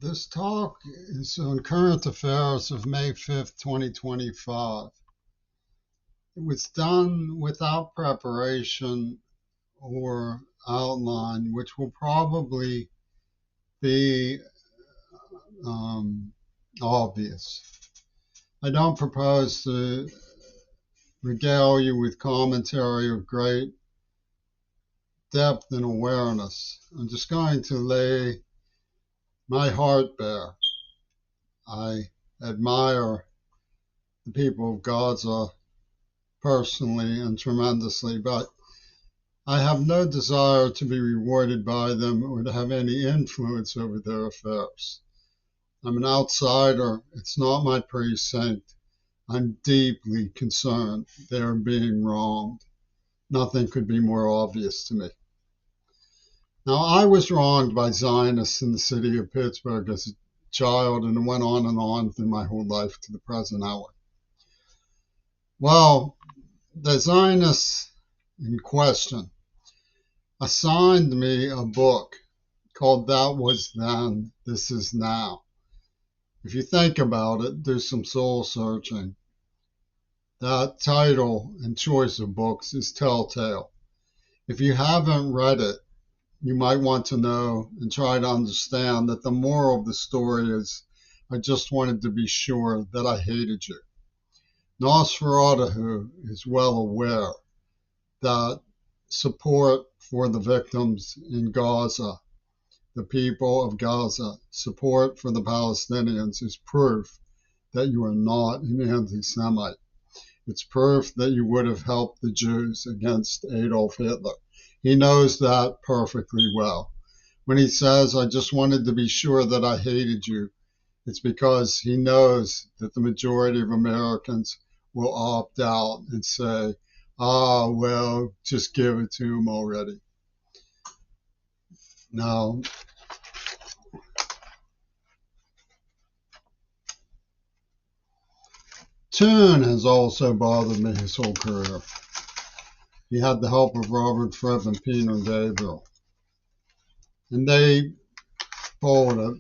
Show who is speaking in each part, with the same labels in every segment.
Speaker 1: This talk is on current affairs of May 5th, 2025. It was done without preparation or outline, which will probably be obvious. I don't propose to regale you with commentary of great depth and awareness. I'm just going to lay my heart bare. I admire the people of Gaza personally and tremendously, but I have no desire to be rewarded by them or to have any influence over their affairs. I'm an outsider. It's not my precinct. I'm deeply concerned they are being wronged. Nothing could be more obvious to me. Now, I was wronged by Zionists in the city of Pittsburgh as a child, and it went on through my whole life to the present hour. Well, the Zionists in question assigned me a book called That Was Then, This Is Now. If you think about it, do some soul searching. That title and choice of books is telltale. If you haven't read it, you might want to know and try to understand that the moral of the story is, I just wanted to be sure that I hated you. Nosferatu is well aware that support for the victims in Gaza, the people of Gaza, support for the Palestinians is proof that you are not an anti-Semite. It's proof that you would have helped the Jews against Adolf Hitler. He knows that perfectly well. When he says, I just wanted to be sure that I hated you, it's because he knows that the majority of Americans will opt out and say, well, just give it to him already. Now, Toon has also bothered me his whole career. He had the help of Robert Fripp and Peter Gabriel. And they followed a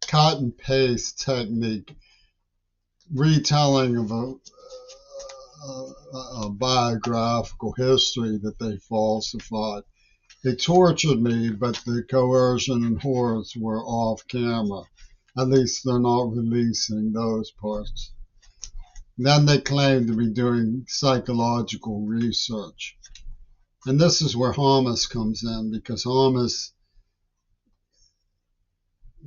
Speaker 1: cut and paste technique, retelling of a biographical history that they falsified. They tortured me, but the coercion and horrors were off camera. At least they're not releasing those parts. Then they claim to be doing psychological research. And this is where Hamas comes in, because Hamas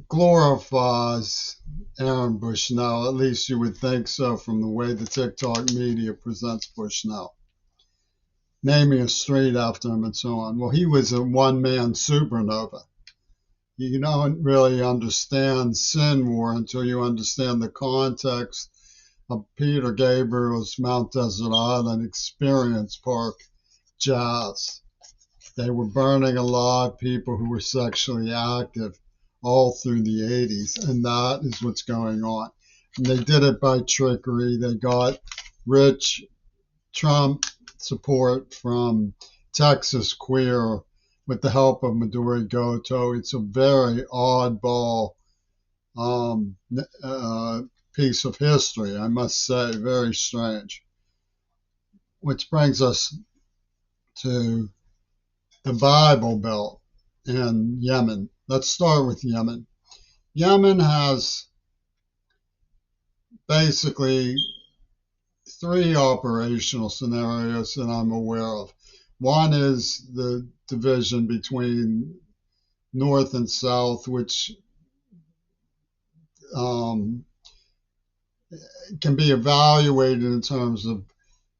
Speaker 1: glorifies Aaron Bushnell. At least you would think so from the way the TikTok media presents Bushnell. Naming a street after him and so on. Well, he was a one-man supernova. You don't really understand Sin War until you understand the context of Peter Gabriel's Mount Desert Island Experience Park jazz. They were burning alive people who were sexually active all through the 80s, and that is what's going on. And they did it by trickery. They got rich Trump support from Texas Queer with the help of Midori Goto. It's a very oddball piece of history, I must say, very strange. Which brings us to the Bible Belt in Yemen. Let's start with Yemen. Yemen has basically three operational scenarios that I'm aware of. One is the division between North and South, which can be evaluated in terms of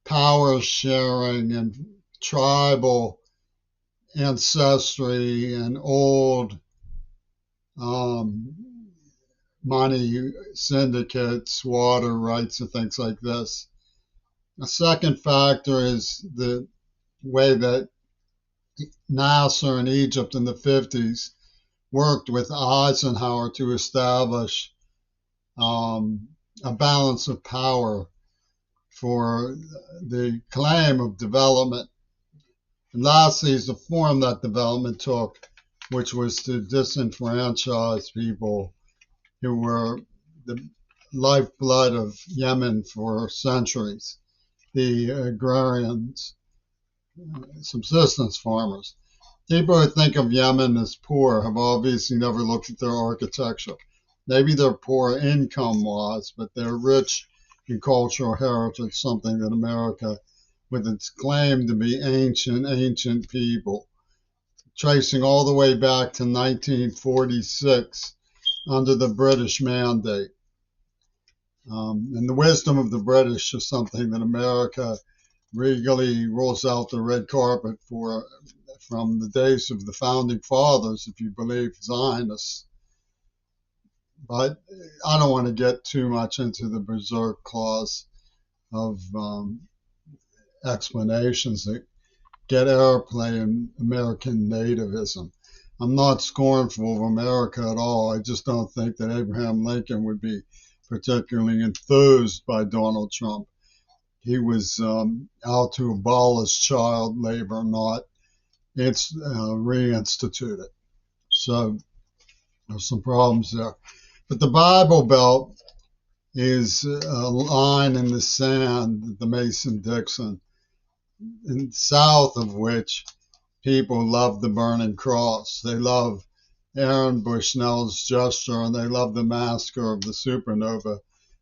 Speaker 1: power sharing and tribal ancestry and old money syndicates, water rights, and things like this. A second factor is the way that Nasser in Egypt in the 50s worked with Eisenhower to establish a balance of power for the claim of development. And lastly is the form that development took which was to disenfranchise people who were the lifeblood of Yemen for centuries, the agrarians, subsistence farmers. People who think of Yemen as poor have obviously never looked at their architecture. Maybe they're poor income-wise, but they're rich in cultural heritage, something that America, with its claim to be ancient people, tracing all the way back to 1946 under the British Mandate. And the wisdom of the British is something that America regally rolls out the red carpet for from the days of the founding fathers, if you believe Zionists. But I don't want to get too much into the berserk clause of explanations that get airplay in American nativism. I'm not scornful of America at all. I just don't think that Abraham Lincoln would be particularly enthused by Donald Trump. He was out to abolish child labor, not reinstitute it. So there's some problems there. But the Bible Belt is a line in the sand, the Mason-Dixon, and south of which people love the burning cross. They love Aaron Bushnell's gesture, and they love the massacre of the supernova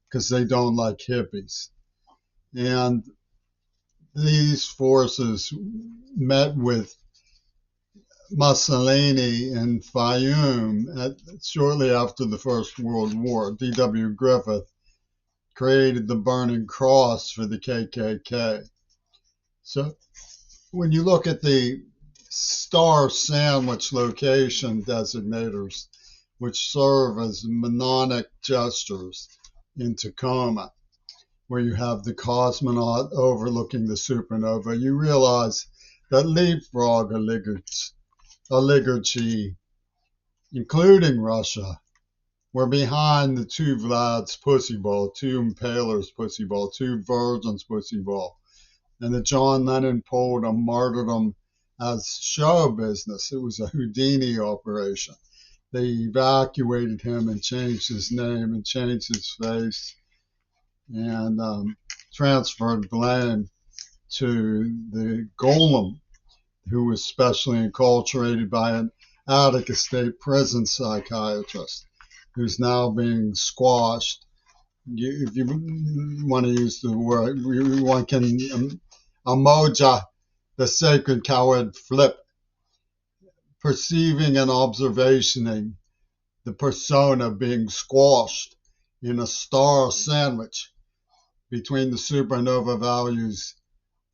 Speaker 1: because they don't like hippies. And these forces met with Mussolini in Fayoum shortly after the First World War. D.W. Griffith created the Burning Cross for the KKK. So when you look at the star sandwich location designators, which serve as mnemonic gestures in Tacoma, where you have the cosmonaut overlooking the supernova, you realize that leapfrog oligarchy, including Russia, were behind the two Vlads pussy ball, two Impalers pussy ball, two Virgins pussy ball, and that John Lennon pulled a martyrdom as show business. It was a Houdini operation. They evacuated him and changed his name and changed his face and transferred blame to the golem, who was specially enculturated by an Attica State prison psychiatrist who's now being squashed. If you want to use the word, one can emoja the sacred coward flip, perceiving and observationing the persona being squashed in a star sandwich between the supernova values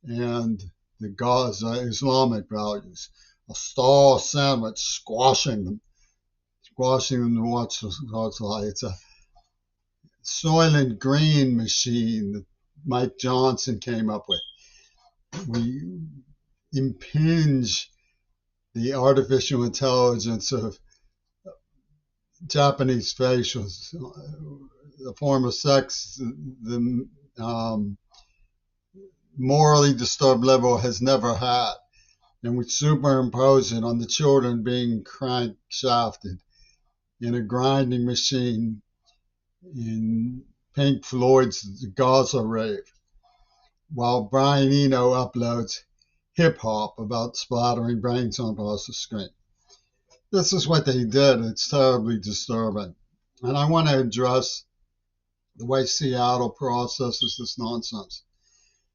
Speaker 1: and the Gaza Islamic values. A star sandwich squashing them to watch God's light. It's a Soylent Green machine that Mike Johnson came up with. We impinge the artificial intelligence of Japanese facials, a form of sex the morally disturbed level has never had, and we superimpose it on the children being crank-shafted in a grinding machine in Pink Floyd's Gaza rave, while Brian Eno uploads hip-hop about splattering brains onto the screen. This is what they did. It's terribly disturbing. And I want to address the way Seattle processes this nonsense.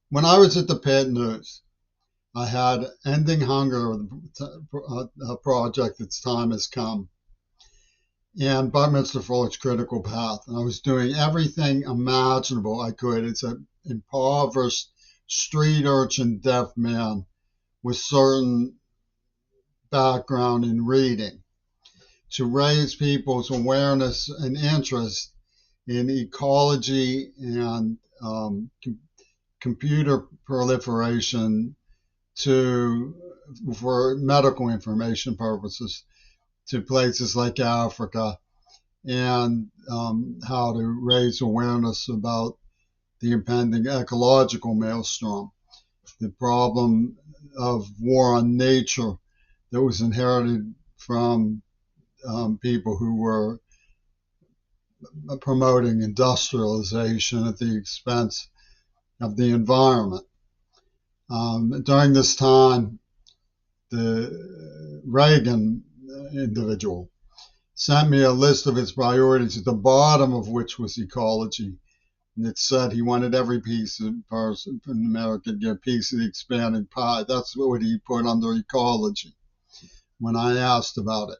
Speaker 1: When I was at the Pitt News, I had Ending Hunger, a project that's time has come, and Buckminster Fuller's Critical Path. And I was doing everything imaginable I could. It's an impoverished street urchin deaf man with certain background in reading to raise people's awareness and interest in ecology and computer proliferation for medical information purposes to places like Africa, and how to raise awareness about the impending ecological maelstrom, the problem of war on nature that was inherited from people who were promoting industrialization at the expense of the environment. During this time, the Reagan individual sent me a list of his priorities, at the bottom of which was ecology. And it said he wanted every person in America to get a piece of the expanding pie. That's what he put under ecology when I asked about it.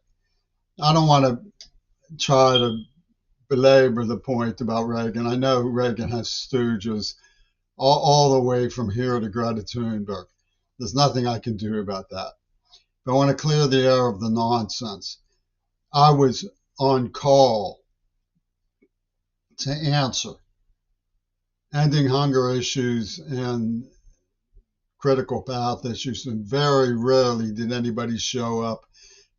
Speaker 1: I don't want to try to belabor the point about Reagan. I know Reagan has stooges all the way from here to Greta Thunberg. There's nothing I can do about that. But I want to clear the air of the nonsense. I was on call to answer ending hunger issues and critical path issues, and very rarely did anybody show up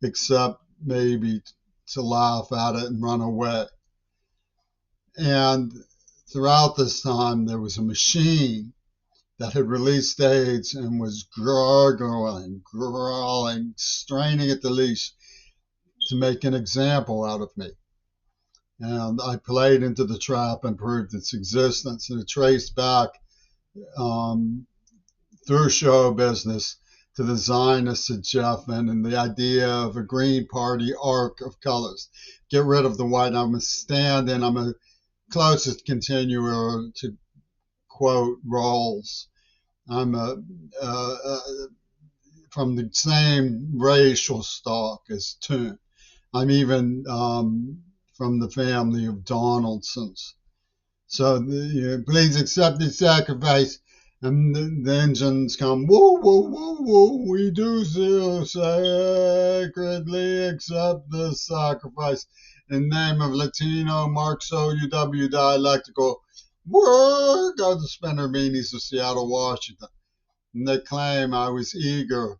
Speaker 1: except maybe to laugh at it and run away. And throughout this time, there was a machine that had released AIDS and was gargling, growling, straining at the leash to make an example out of me. And I played into the trap and proved its existence. And it traced back through show business to the Zionists at Jeffin and the idea of a Green Party arc of colors. Get rid of the white. I'm a stand-in. I'm a closest continuer to quote Rawls. I'm from the same racial stock as Toon. I'm even from the family of Donaldsons. So please accept the sacrifice. And the engines come, woo, woo, woo, woo. We do sacredly accept the sacrifice in the name of Latino, Marxo, UW dialectical work of the Spinner Meanies of Seattle, Washington. And they claim I was eager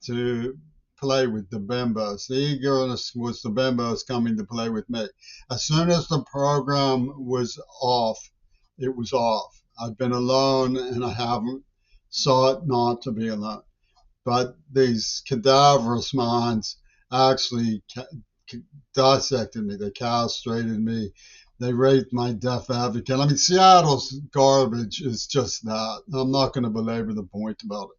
Speaker 1: to play with the bimbos. The eagerness was the bimbos coming to play with me. As soon as the program was off, it was off. I've been alone and I haven't sought not to be alone. But these cadaverous minds actually dissected me. They castrated me. They raped my deaf advocate. I mean, Seattle's garbage is just that. I'm not going to belabor the point about it.